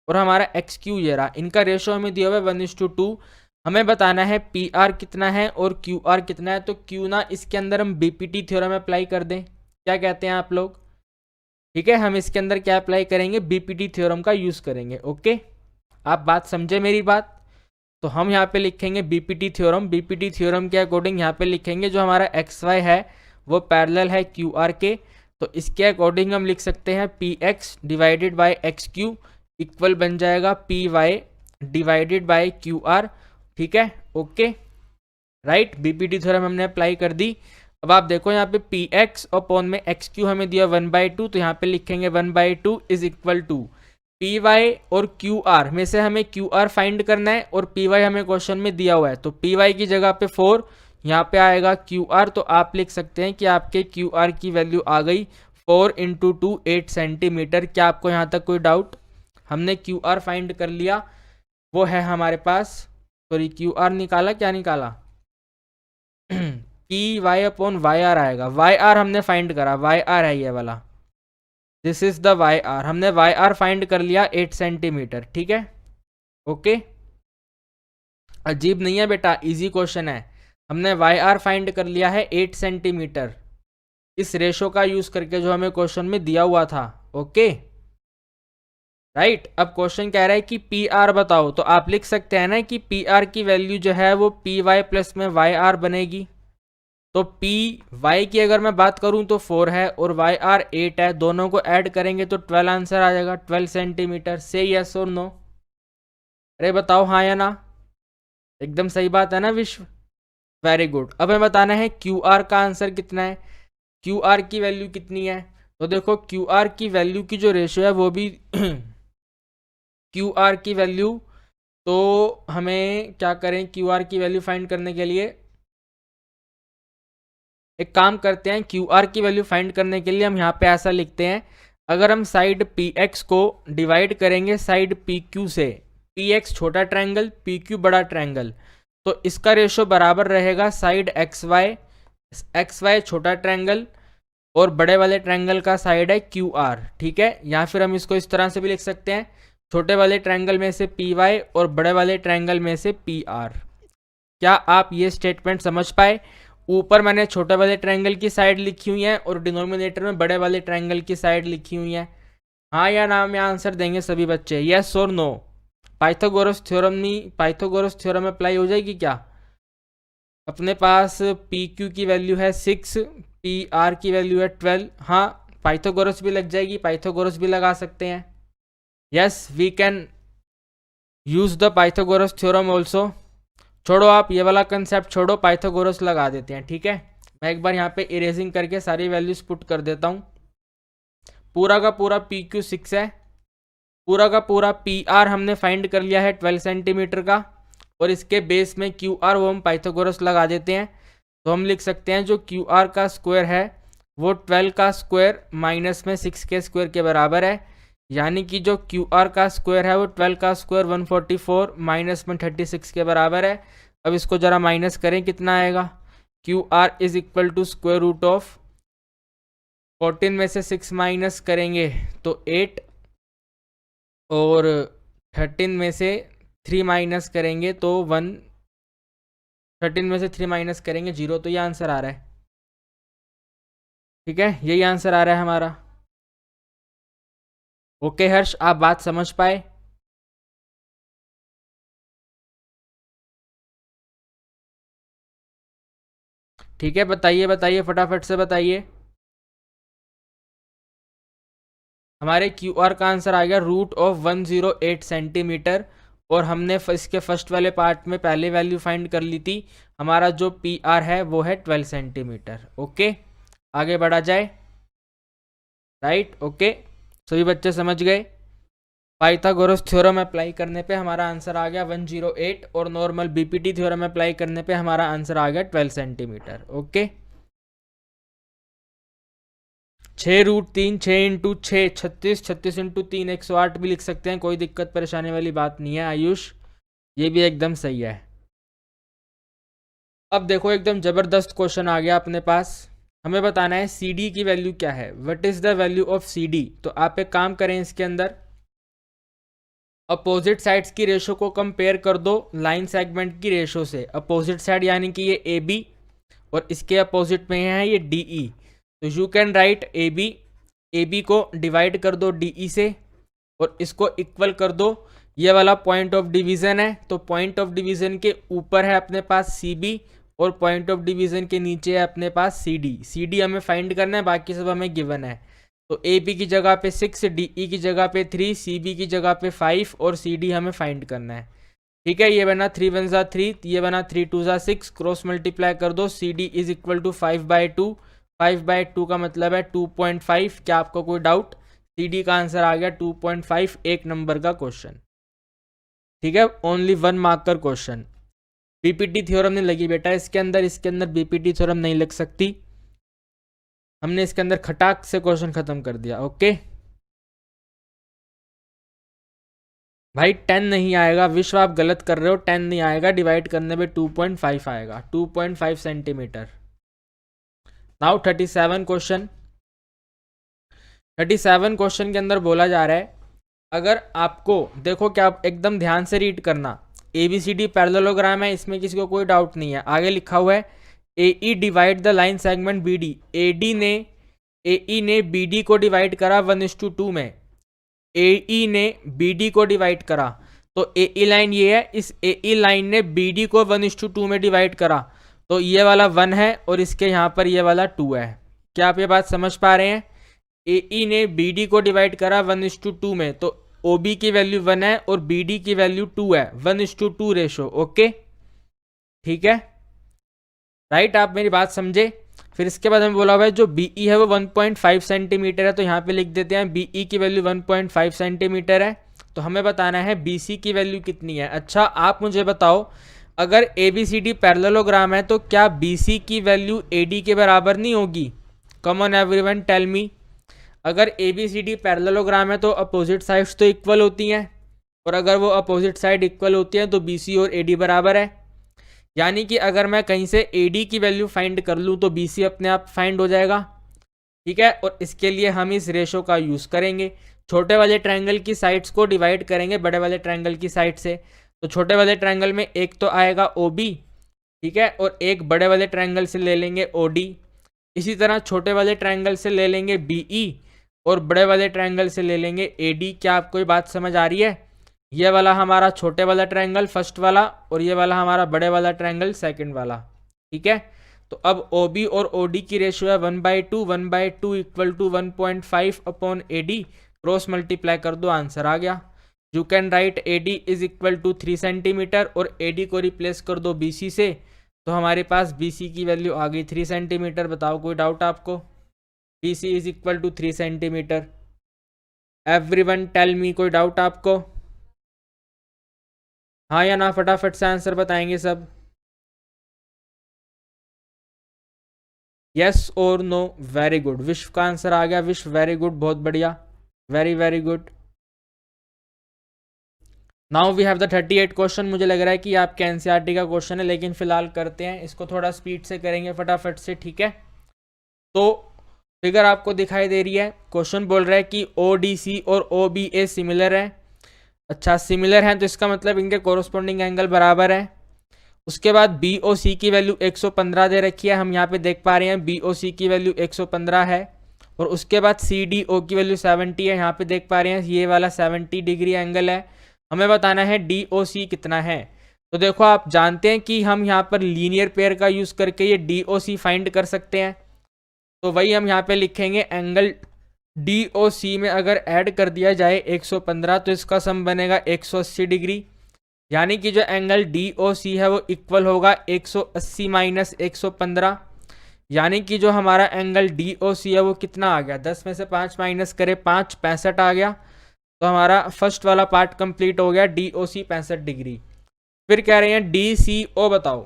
और हमारा एक्स क्यू ये रहा, इनका रेशो हमें दिया हुआ है 1:2। हमें बताना है पी आर कितना है और क्यू आर कितना है, तो क्यू ना इसके अंदर हम बीपीटी थ्योरम अप्लाई कर दें, क्या कहते हैं आप लोग? ठीक है, हम इसके अंदर क्या अप्लाई करेंगे, बीपीटी थ्योरम का यूज करेंगे, ओके। आप बात समझे मेरी बात? तो हम यहाँ पे लिखेंगे बीपीटी थ्योरम। बीपीटी थ्योरम के अकॉर्डिंग यहाँ पे लिखेंगे जो हमारा एक्स वाई है वो पैरेलल है क्यू आर के, तो इसके अकॉर्डिंग हम लिख सकते हैं P X divided by X Q equal बन जाएगा P Y divided by Q R, ठीक है, ओके, राइट। बीपीटी थ्योरम हमने अप्लाई कर दी। अब आप देखो यहाँ पे पी एक्स अपॉन में एक्स क्यू हमें दिया 1/2, तो यहाँ पे लिखेंगे 1/2 is equal to P Y और क्यू आर में से हमें क्यू आर फाइंड करना है और पी वाई हमें क्वेश्चन में दिया हुआ है, तो पी वाई की जगह पे 4, यहाँ पे आएगा क्यू आर, तो आप लिख सकते हैं कि आपके क्यू आर की वैल्यू आ गई 4 × 2 8 सेंटीमीटर। क्या आपको यहाँ तक कोई डाउट? हमने क्यू आर फाइंड कर लिया, वो है हमारे पास, सॉरी क्यू आर निकाला, क्या निकाला P Y upon Y R आएगा, वाई आर हमने फाइंड करा, वाई आर है ये वाला, this is the Y R, हमने वाई आर फाइंड कर लिया 8 सेंटीमीटर, ठीक है, ओके। अजीब नहीं है बेटा, इजी क्वेश्चन है। हमने वाई आर फाइंड कर लिया है 8 सेंटीमीटर इस रेशो का यूज करके जो हमें क्वेश्चन में दिया हुआ था, ओके, राइट। अब क्वेश्चन कह रहा है कि पी आर बताओ, तो आप लिख सकते हैं ना कि पी आर की वैल्यू जो है वो पी वाई प्लस में वाई आर बनेगी। तो पी वाई की अगर मैं बात करूं तो 4 है और वाई आर 8 है, दोनों को ऐड करेंगे तो 12 आंसर आ जाएगा, 12 सेंटीमीटर। से यस और नो? अरे बताओ हाँ या ना, एकदम सही बात है ना विश्व, वेरी गुड। अब हमें बताना है क्यू आर का आंसर कितना है, क्यू आर की वैल्यू कितनी है। तो देखो क्यू आर की वैल्यू की जो रेशियो है वो भी क्यू आर की वैल्यू, तो हमें क्या करें क्यू आर की वैल्यू फाइंड करने के लिए, एक काम करते हैं, क्यू आर की वैल्यू फाइंड करने के लिए हम यहाँ पे ऐसा लिखते हैं, अगर हम साइड पी एक्स को डिवाइड करेंगे साइड पी क्यू से, पी एक्स छोटा ट्रायंगल पी क्यू बड़ा ट्रायंगल, तो इसका रेशो बराबर रहेगा साइड एक्स वाई छोटा ट्रायंगल और बड़े वाले ट्रायंगल का साइड है क्यू आर, ठीक है। या फिर हम इसको इस तरह से भी लिख सकते हैं, छोटे वाले ट्रायंगल में से पी वाई और बड़े वाले ट्रायंगल में से पी आर। क्या आप ये स्टेटमेंट समझ पाए? ऊपर मैंने छोटे वाले ट्रायंगल की साइड लिखी हुई है और डिनोमिनेटर में बड़े वाले ट्रायंगल की साइड लिखी हुई है, हाँ या ना में आंसर देंगे सभी बच्चे, यस और नो। पाइथागोरस थ्योरम अप्लाई हो जाएगी क्या? अपने पास पी क्यू की वैल्यू है 6, पी आर की वैल्यू है 12, हाँ पाइथागोरस भी लग जाएगी, पाइथागोरस भी लगा सकते हैं, yes we can use the Pythagoras theorem also. छोड़ो आप ये वाला कंसेप्ट छोड़ो, पाइथागोरस लगा देते हैं, ठीक है, मैं एक बार यहाँ पे इरेजिंग करके सारी वैल्यूज पुट कर देता हूँ। पूरा का पूरा PQ6 है, पूरा का पूरा PR हमने फाइंड कर लिया है 12 सेंटीमीटर का, और इसके बेस में QR वो हम पाइथागोरस लगा देते हैं। तो हम लिख सकते हैं जो QR का स्क्वायर है वो 12 का स्क्वायर माइनस में 6 के स्क्वायर के बराबर है, यानी कि जो QR का स्क्वायर है वो 12 का स्क्वायर 144 माइनस में 36 के बराबर है। अब इसको जरा माइनस करें, कितना आएगा? QR is equal to square root of 14 में से 6 माइनस करेंगे तो 8, और 13 में से 3 माइनस करेंगे तो 1, 13 में से 3 माइनस करेंगे 0। तो ये आंसर आ रहा है। ठीक है, यही आंसर आ रहा है हमारा। ओके हर्ष, आप बात समझ पाए? ठीक है, बताइए बताइए, फटाफट से बताइए। हमारे QR का आंसर आ गया रूट ऑफ 108 सेंटीमीटर, और हमने इसके फर्स्ट वाले पार्ट में पहले वैल्यू फाइंड कर ली थी। हमारा जो PR है वो है 12 सेंटीमीटर। ओके, आगे बढ़ा जाए। राइट, ओके, सभी बच्चे समझ गए। पाइथागोरस थ्योरम अप्लाई करने पे हमारा आंसर आ गया 108, और नॉर्मल BPT थ्योरम अप्लाई करने पे हमारा आंसर आ गया 12 centimetre. Okay, 6 root 3, 6 into 6 36, 36 into 3 108 भी लिख सकते हैं, कोई दिक्कत परेशानी वाली बात नहीं है आयुष, ये भी एकदम सही है। अब देखो एकदम जबरदस्त क्वेश्चन आ गया अपने पास। हमें बताना है CD की वैल्यू क्या है, what is the value of CD। तो आप एक काम करें, इसके अंदर अपोजिट साइड्स की रेशो को कंपेयर कर दो लाइन सेगमेंट की रेशो से। अपोजिट साइड यानी कि ये AB, और इसके अपोजिट में है ये DE। तो यू कैन राइट AB को डिवाइड कर दो DE से, और इसको इक्वल कर दो, ये वाला पॉइंट ऑफ डिवीजन है, तो पॉइंट ऑफ डिवीजन के ऊपर है अपने पास CB, और पॉइंट ऑफ डिवीजन के नीचे है अपने पास CD हमें फाइंड करना है, बाकी सब हमें गिवन है। तो AB की जगह पे 6, DE की जगह पे 3, CB की जगह पे 5, और CD हमें फाइंड करना है। ठीक है, ये बना 3 1 जा 3, ये बना 3 2 जा 6, क्रॉस मल्टीप्लाई कर दो, CD इज इक्वल टू 5/2, 5/2 का मतलब है 2.5। क्या आपको कोई डाउट? CD का आंसर आ गया 2.5, एक नंबर का क्वेश्चन। ठीक है, ओनली 1 मार्क का क्वेश्चन। BPT थ्योरम नहीं लगी बेटा इसके अंदर BPT थ्योरम नहीं लग सकती। हमने इसके अंदर खटाक से क्वेश्चन खत्म कर दिया। ओके भाई, 10 नहीं आएगा, विश्व आप गलत कर रहे हो, 10 नहीं आएगा, डिवाइड करने पे 2.5 आएगा, 2.5 सेंटीमीटर। Now 37 question. 37 क्वेश्चन के अंदर बोला जा रहा है, अगर आपको देखो, क्या आप एकदम ध्यान से रीड करना, ABCD पैरेललोग्राम है, इसमें किसी को कोई डाउट नहीं है। आगे लिखा हुआ है AE divide the line segment BD। AE ने BD को डिवाइड करा 1:2 में, AE ने BD को डिवाइड करा, तो AE लाइन ये है, इस AE लाइन ने BD को 1:2 में डिवाइड करा, तो ये वाला 1 है और इसके यहाँ पर ये वाला 2 है। क्या आप ये बात समझ पा रहे हैं? AE ने BD को डिवाइड करा 1:2 में, तो OB की वैल्यू 1 है और BD की वैल्यू 2 है, 1:2 रेशो। ओके, ठीक है, राइट, आप मेरी बात समझे। फिर इसके बाद हमें बोला हुआ है जो BE है वो 1.5 सेंटीमीटर है, तो यहाँ पे लिख देते हैं BE की वैल्यू 1.5 सेंटीमीटर है। तो हमें बताना है BC की वैल्यू कितनी है। अच्छा, आप मुझे बताओ, अगर ABCD पैरेललोग्राम है तो क्या BC की वैल्यू AD के बराबर नहीं होगी? Come on everyone tell me. अगर ABCD पैरेललोग्राम है तो अपोजिट साइड्स तो इक्वल होती हैं, और अगर वो अपोजिट साइड इक्वल होती हैं तो BC और AD बराबर है, यानी कि अगर मैं कहीं से AD की वैल्यू फाइंड कर लूँ तो BC अपने आप फाइंड हो जाएगा। ठीक है, और इसके लिए हम इस रेशो का यूज़ करेंगे, छोटे वाले ट्रायंगल की साइड्स को डिवाइड करेंगे बड़े वाले ट्रायंगल की साइड से। तो छोटे वाले ट्रायंगल में एक तो आएगा OB, ठीक है, और एक बड़े वाले ट्रायंगल से ले लेंगे OD। इसी तरह छोटे वाले ट्रायंगल से ले लेंगे BE, और बड़े वाले ट्रायंगल से ले लेंगे AD। क्या आपको ये बात समझ आ रही है? ये वाला हमारा छोटे वाला ट्रायंगल फर्स्ट वाला, और ये वाला हमारा बड़े वाला ट्रायंगल सेकंड वाला। ठीक है, तो अब OB और OD की रेशियो है 1/2, 1/2 equal to 1.5 upon AD, cross multiply कर दो, आंसर आ गया। You can write AD is equal to 3 centimetre, और AD को रिप्लेस कर दो BC से, तो हमारे पास बी सी की वैल्यू आ गई 3 सेंटीमीटर। बताओ कोई डाउट आपको? B C is equal to 3 centimetre. Everyone tell me, कोई डाउट आपको? हाँ या ना, फटाफट से आंसर बताएंगे सब। यस और नो? वेरी गुड, विश्व का आंसर आ गया। विश्व वेरी गुड, बहुत बढ़िया, very very good. Now we have the 38 question. मुझे लग रहा है कि आपके एनसीईआरटी का क्वेश्चन है, लेकिन फिलहाल करते हैं इसको थोड़ा स्पीड से करेंगे फटाफट से, ठीक है? तो फिगर आपको दिखाई दे रही है। क्वेश्चन बोल रहा है कि ओ डी सी और ओ बी ए सिमिलर है। अच्छा, सिमिलर है तो इसका मतलब इनके कोरोस्पोंडिंग एंगल बराबर है। उसके बाद बी ओ सी की वैल्यू 115 दे रखी है, हम यहाँ पे देख पा रहे हैं बी ओ सी की वैल्यू 115 है। और उसके बाद सी डी ओ की वैल्यू 70 है, यहाँ पे देख पा रहे हैं ये वाला 70 डिग्री एंगल है। हमें बताना है डी ओ सी कितना है। तो देखो, आप जानते हैं कि हम यहाँ पर लीनियर पेयर का यूज़ करके ये डी ओ सी फाइंड कर सकते हैं। तो वही हम यहाँ पे लिखेंगे, एंगल डी ओ सी में अगर ऐड कर दिया जाए 115 तो इसका सम बनेगा 180 डिग्री। यानी कि जो एंगल डी ओ सी है वो इक्वल होगा 180 माइनस 115। यानी कि जो हमारा एंगल डी ओ सी है वो कितना आ गया? 10 में से 5 माइनस करें 5, 65 आ गया। तो हमारा फर्स्ट वाला पार्ट कंप्लीट हो गया, डी ओ सी 65 डिग्री। फिर कह रहे हैं डी सी ओ बताओ।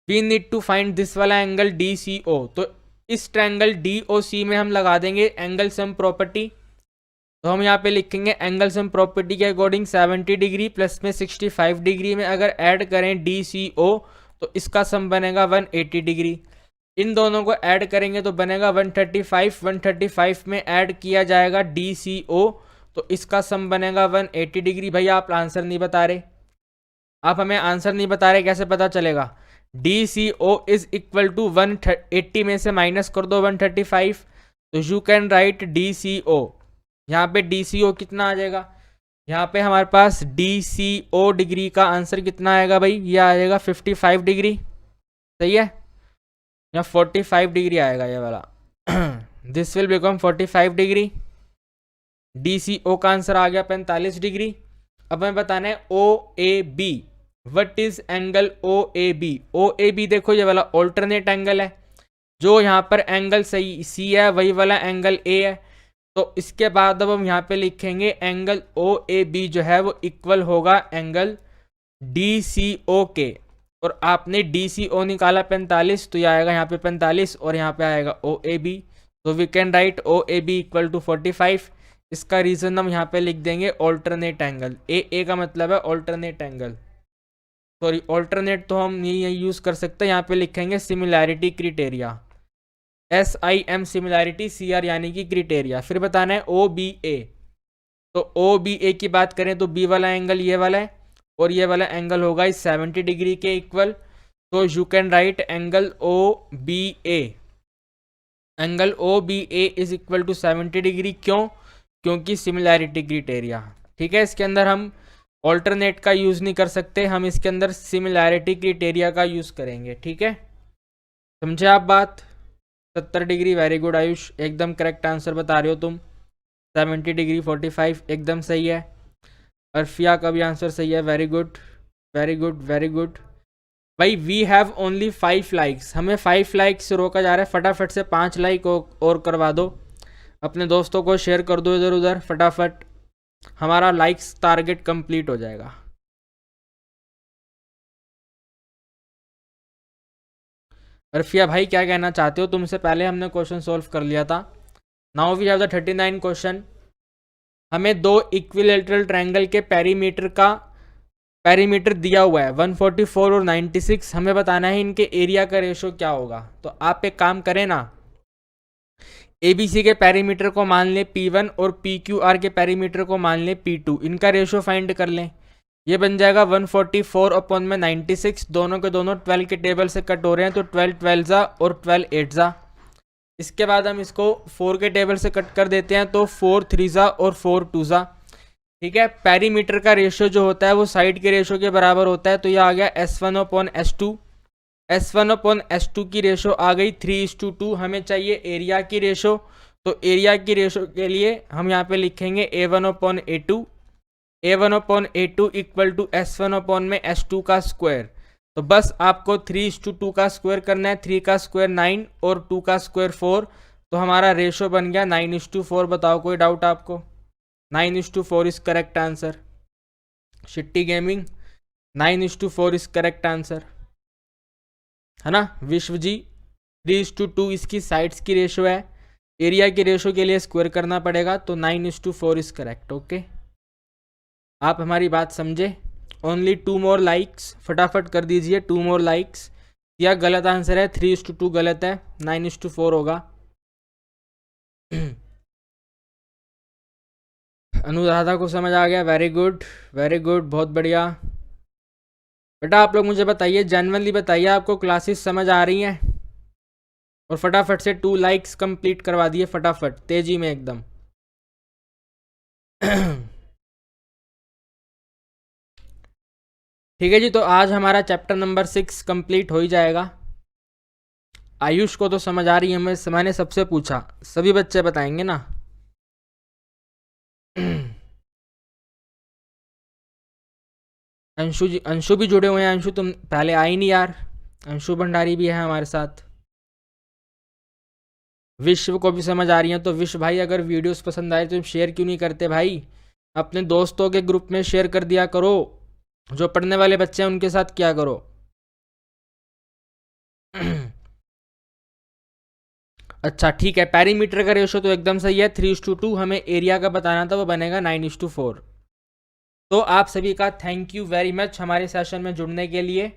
We need to find this वाला एंगल डी सी ओ। तो इस ट्रायंगल डी ओ सी में हम लगा देंगे एंगल सम प्रॉपर्टी। तो हम यहाँ पे लिखेंगे एंगल सम प्रॉपर्टी के अकॉर्डिंग 70 डिग्री प्लस में 65 डिग्री में अगर ऐड करें डी सी ओ तो इसका सम बनेगा 180 डिग्री। इन दोनों को ऐड करेंगे तो बनेगा 135। 135 में ऐड किया जाएगा डी सी ओ तो इसका सम बनेगा 180 डिग्री। भैया आप आंसर नहीं बता रहे, आप हमें आंसर नहीं बता रहे, कैसे पता चलेगा? D C O is equal to 180 में से माइनस कर दो 135, तो you can write D C O. यहाँ पे डी सी ओ कितना आ जाएगा? यहाँ पे हमारे पास डी सी ओ डिग्री का आंसर कितना आएगा भाई? ये आएगा 55 डिग्री, सही है? यहाँ 45 डिग्री आएगा ये वाला। This will become 45 degree. D C O का आंसर आ गया 45 डिग्री। अब हमें बताना है O A B. What is angle O A B? O A B देखो ये वाला ऑल्टरनेट एंगल है। जो यहाँ पर एंगल सही सी है वही वाला एंगल ए है। तो इसके बाद अब हम यहाँ पे लिखेंगे एंगल ओ ए बी जो है वो इक्वल होगा एंगल डी सी ओ के। और आपने डी सी ओ निकाला 45, तो ये आएगा यहाँ पे 45 और यहाँ पे आएगा ओ ए बी। तो we can write O A B equal to 45। इसका रीज़न हम यहाँ पे लिख देंगे ऑल्टरनेट एंगल। ए का मतलब है ऑल्टरनेट एंगल, सॉरी ऑल्टरनेट तो हम नहीं यूज़ कर सकते। यहाँ पे लिखेंगे similarity criteria, SIM similarity, CR यानी कि क्रिटेरिया। फिर बताना है ओ बी ए। तो ओ बी ए की बात करें तो बी वाला एंगल ये वाला है और ये वाला एंगल होगा इस 70 डिग्री के इक्वल। तो you can write angle O B A. Angle O B A is equal to 70 degree. क्यों? क्योंकि सिमिलैरिटी क्रिटेरिया, ठीक है? इसके अंदर हम ऑल्टरनेट का यूज़ नहीं कर सकते, हम इसके अंदर सिमिलैरिटी क्रिटेरिया का यूज़ करेंगे, ठीक है? समझे आप बात? 70 डिग्री, वेरी गुड आयुष, एकदम करेक्ट आंसर बता रहे हो तुम। 70 डिग्री 45 एकदम सही है। अर्फिया का भी आंसर सही है, very good very good very good. भाई वी हैव ओनली 5 लाइक्स, हमें 5 लाइक्स से रोका जा रहा है। फटाफट से 5 लाइक और करवा दो, अपने दोस्तों को शेयर कर दो इधर उधर फटाफट, हमारा लाइक्स टारगेट कंप्लीट हो जाएगा। अर्फिया भाई क्या कहना चाहते हो? तुमसे पहले हमने क्वेश्चन सॉल्व कर लिया था। Now we have the 39 question. हमें दो इक्विलेटरल ट्रायंगल के पेरीमीटर दिया हुआ है 144 और 96। हमें बताना है इनके एरिया का रेशो क्या होगा। तो आप एक काम करें ना, ABC के पेरीमीटर को मान लें P1 और PQR के पेरीमीटर को मान लें P2। इनका रेशो फाइंड कर लें। ये बन जाएगा 144 अपॉन में 96, दोनों के दोनों 12 के टेबल से कट हो रहे हैं तो 12 12 जा और 12 8 जा। इसके बाद हम इसको 4 के टेबल से कट कर देते हैं तो 4 3 जा और 4 2 जा, ठीक है? पेरीमीटर का रेशियो जो होता है वो साइड के रेशियो के बराबर होता है। तो ये आ गया S1 upon S2। S1 upon S2 की रेशो आ गई 3:2। हमें चाहिए एरिया की रेशो। तो एरिया की रेशो के लिए हम यहाँ पे लिखेंगे A1 upon A2। A1 upon A2 equal to S1 upon में S2 का स्क्वायर। तो बस आपको 3:2 का स्क्वायर करना है। 3 का स्क्वायर 9 और 2 का स्क्वायर 4, तो हमारा रेशो बन गया 9:4। बताओ कोई डाउट आपको? 9:4 इज करेक्ट आंसर। शिट्टी गेमिंग, 9:4 इज करेक्ट आंसर, है ना। विश्व जी 3:2 इसकी साइड्स की रेशो है, एरिया की रेशो के लिए स्क्वायर करना पड़ेगा, तो 9:4 इज करेक्ट। ओके, आप हमारी बात समझे। ओनली 2 मोर लाइक्स, फटाफट कर दीजिए 2 मोर लाइक्स। या गलत आंसर है, 3:2 गलत है, 9:4 होगा। अनुराधा को समझ आ गया, वेरी गुड वेरी गुड, बहुत बढ़िया। बेटा आप लोग मुझे बताइए, जेन्युइनली बताइए, आपको क्लासेस समझ आ रही हैं? और फटाफट से 2 लाइक्स कंप्लीट करवा दिए, फटाफट तेजी में एकदम। ठीक है जी, तो आज हमारा चैप्टर नंबर 6 कंप्लीट हो ही जाएगा। आयुष को तो समझ आ रही है, मैंने सबसे पूछा, सभी बच्चे बताएंगे ना। अंशु जी, अंशु भी जुड़े हुए हैं। अंशु तुम पहले आई नहीं यार, अंशु भंडारी भी है हमारे साथ। विश्व को भी समझ आ रही है। तो विश्व भाई, अगर वीडियोस पसंद आए तो शेयर क्यों नहीं करते भाई? अपने दोस्तों के ग्रुप में शेयर कर दिया करो, जो पढ़ने वाले बच्चे हैं उनके साथ क्या करो। अच्छा ठीक है, पैरीमीटर का रेशो तो एकदम सही है, 3:2। हमें एरिया का बताना था, वो बनेगा 9:4। तो आप सभी का थैंक यू वेरी मच हमारे सेशन में जुड़ने के लिए।